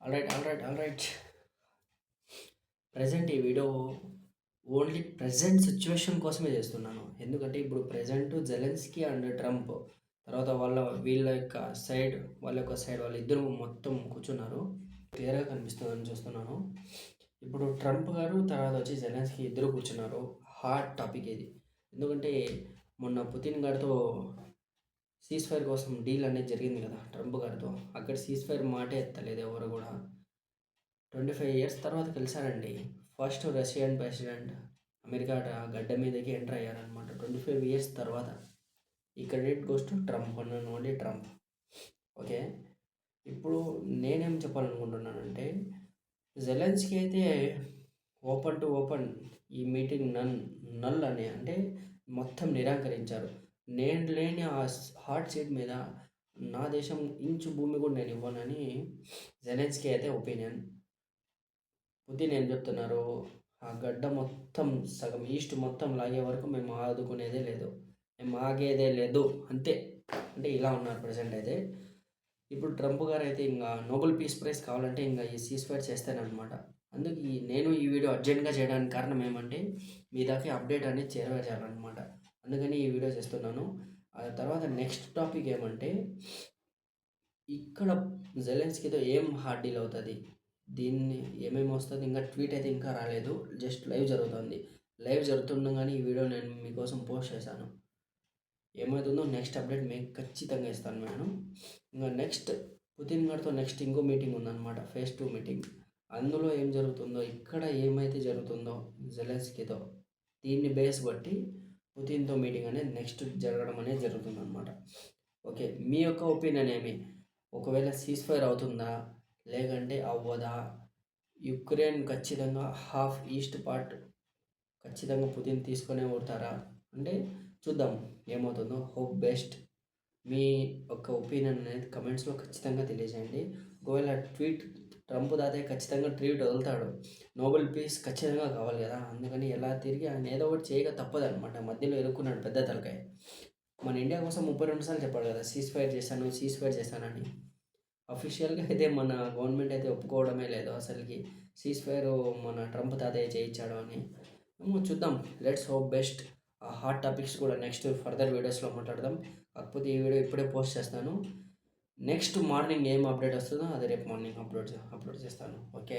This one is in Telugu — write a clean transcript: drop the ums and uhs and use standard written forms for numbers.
ఆల్రైట్. ప్రెజెంట్ ఈ వీడియో ఓన్లీ ప్రెజెంట్ సిచ్యువేషన్ కోసమే చేస్తున్నాను. ఎందుకంటే ఇప్పుడు ప్రెజెంట్ జెలెన్స్కీ అండ్ ట్రంప్ తర్వాత వాళ్ళ యొక్క సైడ్ వాళ్ళిద్దరూ మొత్తం కూర్చున్నారు. క్లియర్గా కనిపిస్తుందని చూస్తున్నాను. ఇప్పుడు ట్రంప్ గారు తర్వాత వచ్చి జెలెన్స్కీ ఇద్దరు కూర్చున్నారు. హాట్ టాపిక్ ఇది. ఎందుకంటే మొన్న పుతిన్ గారితో సీజ్ ఫైర్ కోసం డీల్ అనేది జరిగింది కదా ట్రంప్ గారితో. అక్కడ సీజ్ ఫైర్ మాటే ఎత్తలేదు ఎవరు కూడా. 25 ఇయర్స్ తర్వాత కలిసారండి. ఫస్ట్ రష్యన్ ప్రెసిడెంట్ అమెరికా గడ్డ మీదకి ఎంటర్ అయ్యారనమాట 25 ఇయర్స్ తర్వాత. ఈ credit goes to Trump and only Trump. Okay, ఇప్పుడు నేనేం చెప్పాలనుకుంటున్నానంటే జెలెన్స్కీ అయితే ఓపెన్ టు ఓపెన్ ఈ మీటింగ్ నల్ అని అంటే మొత్తం నిరాకరించారు. నేను లేని ఆ హాట్ సీట్ మీద నా దేశం ఇంచు భూమి కూడా నేను ఇవ్వనని జెలెన్స్కీ అయితే ఒపీనియన్. పుతిన్ ఏం చెప్తున్నారు, ఆ గడ్డ మొత్తం సగం ఈస్ట్ మొత్తం లాగే వరకు మేము ఆదుకునేదే లేదు, మేము ఆగేదే లేదు అంతే. అంటే ఇలా ఉన్నారు ప్రజెంట్ అయితే. ఇప్పుడు ట్రంప్ గారు అయితే ఇంకా నోబెల్ పీస్ ప్రైజ్ కావాలంటే ఇంకా ఈ సీస్ఫైర్ చేస్తానమాట. అందుకు నేను ఈ వీడియో అర్జెంట్గా చేయడానికి కారణం ఏమంటే మీ దాకా అప్డేట్ అనేది చేరవేయాలన్నమాట. అందుకని ఈ వీడియో చేస్తున్నాను. ఆ తర్వాత నెక్స్ట్ టాపిక్ ఏమంటే ఇక్కడ జెలెన్స్కీతో ఏం హార్డ్ డీల్ అవుతుంది, దీన్ని ఏమేమి వస్తుంది, ఇంకా ట్వీట్ అయితే ఇంకా రాలేదు, జస్ట్ లైవ్ జరుగుతుంది. లైవ్ జరుగుతుండగానే ఈ వీడియో నేను మీకోసం పోస్ట్ చేశాను. ఏమవుతుందో నెక్స్ట్ అప్డేట్ మీకు ఖచ్చితంగా ఇస్తాను నేను. ఇంకా నెక్స్ట్ పుతిన్ గారితో నెక్స్ట్ ఇంకో మీటింగ్ ఉందన్నమాట, ఫేజ్ 2 మీటింగ్. అందులో ఏం జరుగుతుందో, ఇక్కడ ఏమైతే జరుగుతుందో జెలెన్స్కీతో, దీన్ని బేస్ బట్టి పుతిన్తో మీటింగ్ అనేది నెక్స్ట్ జరగడం అనేది జరుగుతుందన్నమాట. ఓకే, మీ యొక్క ఒపీనియన్ ఏమి? ఒకవేళ సీజ్ ఫైర్ అవుతుందా లేకంటే అవ్వదా? యుక్రెయిన్ ఖచ్చితంగా హాఫ్ ఈస్ట్ పార్ట్ ఖచ్చితంగా పుతిన్ తీసుకునే ఊరుతారా అంటే చూద్దాం ఏమవుతుందో. Hope best. మీ యొక్క ఒపీనియన్ అనేది కమెంట్స్లో ఖచ్చితంగా తెలియజేయండి. ఒకవేళ ట్రంప్ దాతే ఖచ్చితంగా ట్వీట్ వదులుతాడు. నోబెల్ పీస్ ఖచ్చితంగా కావాలి కదా, అందుకని ఎలా తిరిగి ఆయన ఏదో ఒకటి చేయక తప్పదనమాట. మధ్యలో ఇరుక్కున్నాడు పెద్ద తలకాయ. మన ఇండియా కోసం 32 సార్లు చెప్పాడు కదా సీజ్ ఫైర్ చేశానని. అఫీషియల్గా అయితే మన గవర్నమెంట్ అయితే ఒప్పుకోవడమే లేదు అసలుకి సీజ్ ఫైర్ మన ట్రంప్ తాతయ్య చేయించాడు అని. చూద్దాం, లెట్స్ హోప్ బెస్ట్. ఆ హాట్ టాపిక్స్ కూడా నెక్స్ట్ ఫర్దర్ వీడియోస్లో మాట్లాడదాం. కాకపోతే ఈ వీడియో ఇప్పుడే పోస్ట్ చేస్తాను. నెక్స్ట్ మార్నింగ్ ఏం అప్డేట్ వస్తుందో అది రేపు మార్నింగ్ అప్లోడ్ చేస్తాను. ఓకే.